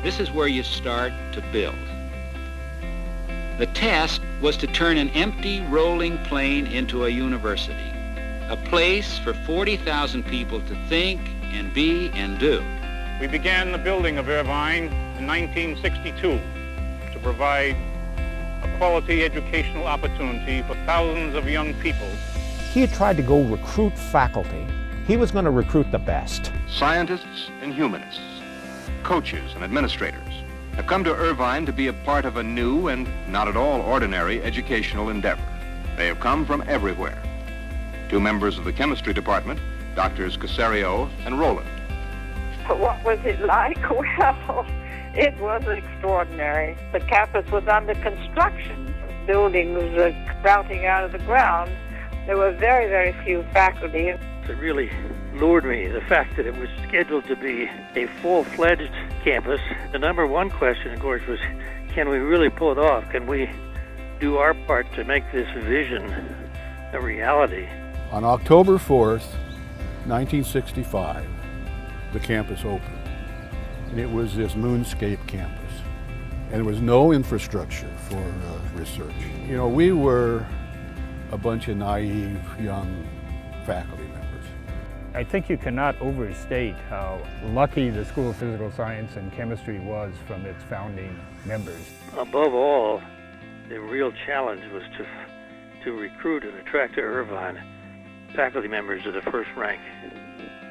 This is where you start to build. The task was to turn an empty rolling plain into a university, a place for 40,000 people to think and be and do. We began the building of Irvine in 1962 to provide a quality educational opportunity for thousands of young people. He had tried to go recruit faculty. He was going to recruit the best. Scientists and humanists, coaches and administrators have come to Irvine to be a part of a new and not at all ordinary educational endeavor. They have come from everywhere. Two members of the chemistry department, Drs. Casario and Rowland. What was it like? Well, it was extraordinary. The campus was under construction. Buildings were sprouting out of the ground. There were very, very few faculty. It really lured me, the fact that it was scheduled to be a full-fledged campus. The number one question, of course, was, can we really pull it off? Can we do our part to make this vision a reality? On October 4th, 1965, the campus opened. And it was this moonscape campus. And there was no infrastructure for research. You know, we were a bunch of naive young faculty members. I think you cannot overstate how lucky the School of Physical Science and Chemistry was from its founding members. Above all, the real challenge was to recruit and attract to Irvine faculty members of the first rank.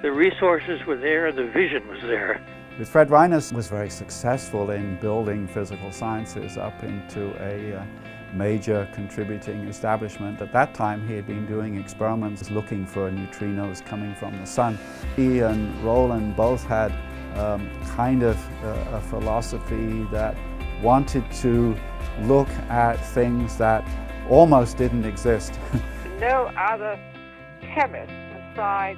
The resources were there and the vision was there. Fred Reines was very successful in building physical sciences up into a major contributing establishment. At that time, he had been doing experiments looking for neutrinos coming from the sun. He and Rowland both had kind of a philosophy that wanted to look at things that almost didn't exist. No other chemist aside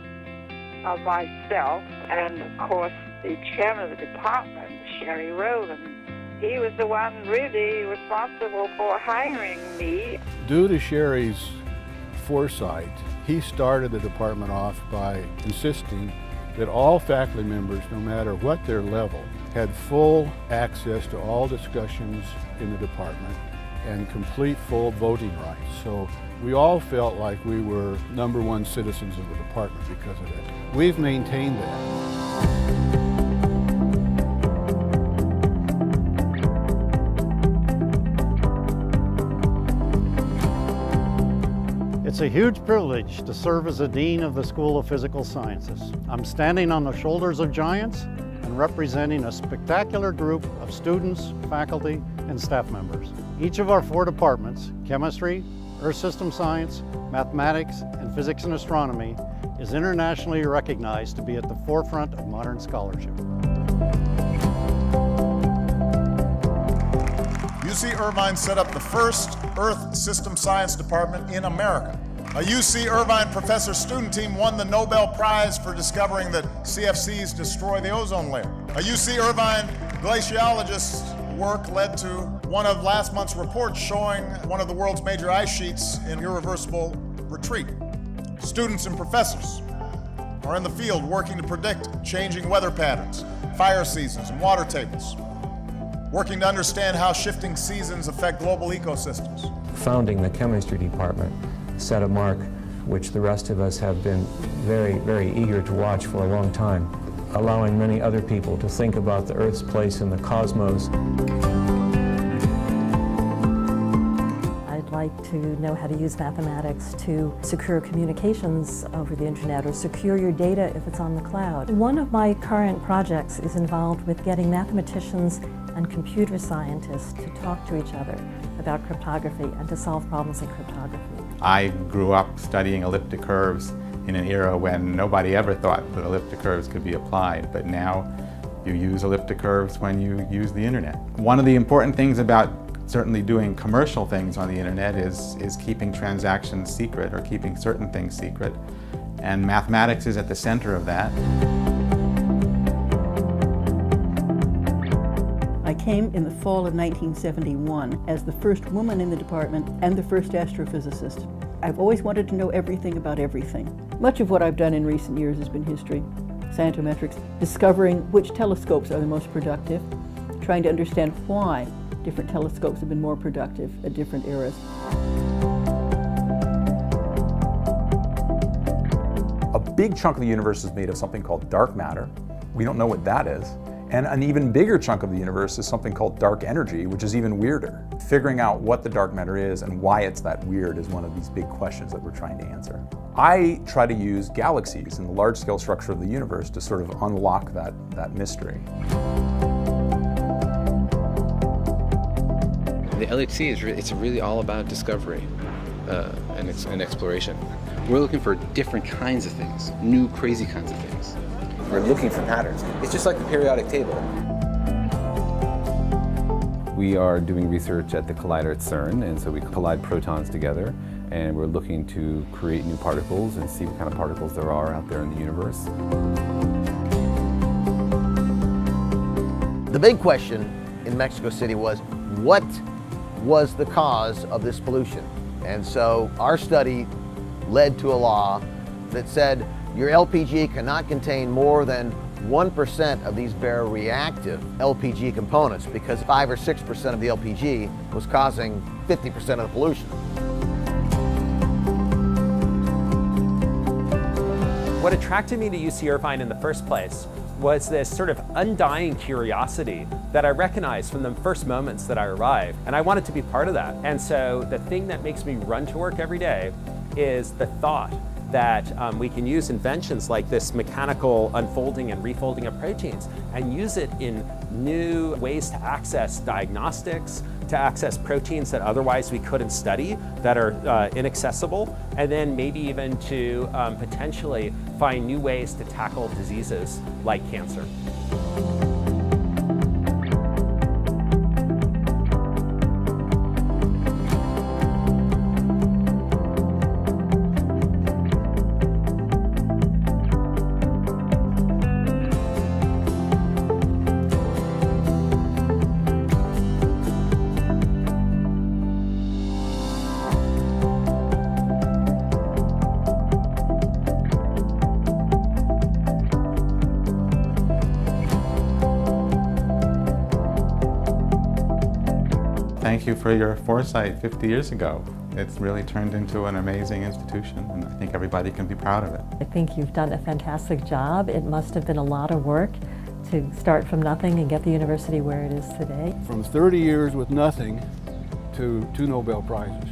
of myself and, of course, the chairman of the department, Sherry Rowland. He was the one really responsible for hiring me. Due to Sherry's foresight, he started the department off by insisting that all faculty members, no matter what their level, had full access to all discussions in the department and complete full voting rights. So we all felt like we were #1 citizens of the department because of that. We've maintained that. It's a huge privilege to serve as a Dean of the School of Physical Sciences. I'm standing on the shoulders of giants and representing a spectacular group of students, faculty, and staff members. Each of our 4 departments, chemistry, earth system science, mathematics, and physics and astronomy, is internationally recognized to be at the forefront of modern scholarship. UC Irvine set up the first Earth System Science Department in America. A UC Irvine professor-student team won the Nobel Prize for discovering that CFCs destroy the ozone layer. A UC Irvine glaciologist's work led to one of last month's reports showing one of the world's major ice sheets in irreversible retreat. Students and professors are in the field working to predict changing weather patterns, fire seasons, and water tables, working to understand how shifting seasons affect global ecosystems. Founding the chemistry department set a mark which the rest of us have been very, very eager to watch for a long time, allowing many other people to think about the Earth's place in the cosmos. I'd like to know how to use mathematics to secure communications over the internet or secure your data if it's on the cloud. One of my current projects is involved with getting mathematicians and computer scientists to talk to each other about cryptography and to solve problems in cryptography. I grew up studying elliptic curves in an era when nobody ever thought that elliptic curves could be applied, but now you use elliptic curves when you use the internet. One of the important things about certainly doing commercial things on the internet is keeping transactions secret or keeping certain things secret, and mathematics is at the center of that. I came in the fall of 1971 as the first woman in the department and the first astrophysicist. I've always wanted to know everything about everything. Much of what I've done in recent years has been history, scientometrics, discovering which telescopes are the most productive, trying to understand why different telescopes have been more productive at different eras. A big chunk of the universe is made of something called dark matter. We don't know what that is. And an even bigger chunk of the universe is something called dark energy, which is even weirder. Figuring out what the dark matter is and why it's that weird is one of these big questions that we're trying to answer. I try to use galaxies and the large-scale structure of the universe to sort of unlock that mystery. The LHC it's really all about discovery and exploration. We're looking for different kinds of things, new crazy kinds of things. We're looking for patterns. It's just like the periodic table. We are doing research at the collider at CERN, and so we collide protons together, and we're looking to create new particles and see what kind of particles there are out there in the universe. The big question in Mexico City was, what was the cause of this pollution? And so our study led to a law that said your LPG cannot contain more than 1% of these baroreactive LPG components, because 5 or 6% of the LPG was causing 50% of the pollution. What attracted me to UC Irvine in the first place was this sort of undying curiosity that I recognized from the first moments that I arrived, and I wanted to be part of that. And so the thing that makes me run to work every day is the thought that we can use inventions like this mechanical unfolding and refolding of proteins and use it in new ways to access diagnostics, to access proteins that otherwise we couldn't study, that are inaccessible, and then maybe even to potentially find new ways to tackle diseases like cancer. Thank you for your foresight 50 years ago. It's really turned into an amazing institution, and I think everybody can be proud of it. I think you've done a fantastic job. It must have been a lot of work to start from nothing and get the university where it is today. From 30 years with nothing to 2 Nobel Prizes.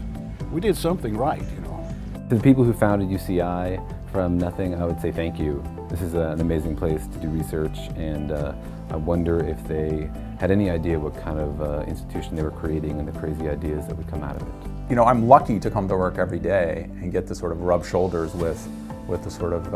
We did something right, you know. To the people who founded UCI from nothing, I would say thank you. This is an amazing place to do research, and I wonder if they had any idea what kind of institution they were creating and the crazy ideas that would come out of it. You know, I'm lucky to come to work every day and get to sort of rub shoulders with the sort of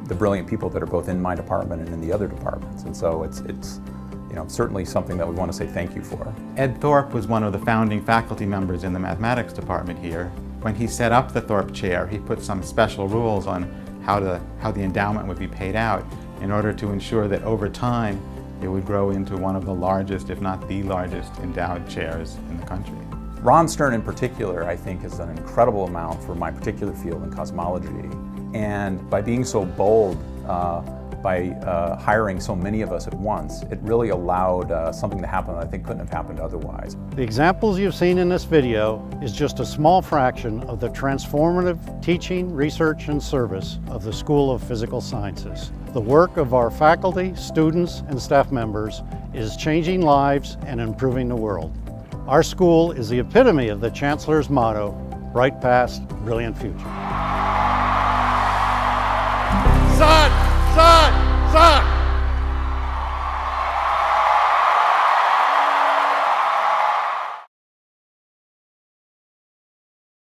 the brilliant people that are both in my department and in the other departments. And so it's you know, certainly something that we want to say thank you for. Ed Thorpe was one of the founding faculty members in the mathematics department here. When he set up the Thorpe Chair, he put some special rules on how the endowment would be paid out in order to ensure that over time it would grow into one of the largest, if not the largest, endowed chairs in the country. Ron Stern in particular, I think, has done an incredible amount for my particular field in cosmology. And by being so bold, by hiring so many of us at once, it really allowed something to happen that I think couldn't have happened otherwise. The examples you've seen in this video is just a small fraction of the transformative teaching, research, and service of the School of Physical Sciences. The work of our faculty, students, and staff members is changing lives and improving the world. Our school is the epitome of the Chancellor's motto, bright past, brilliant future. Son!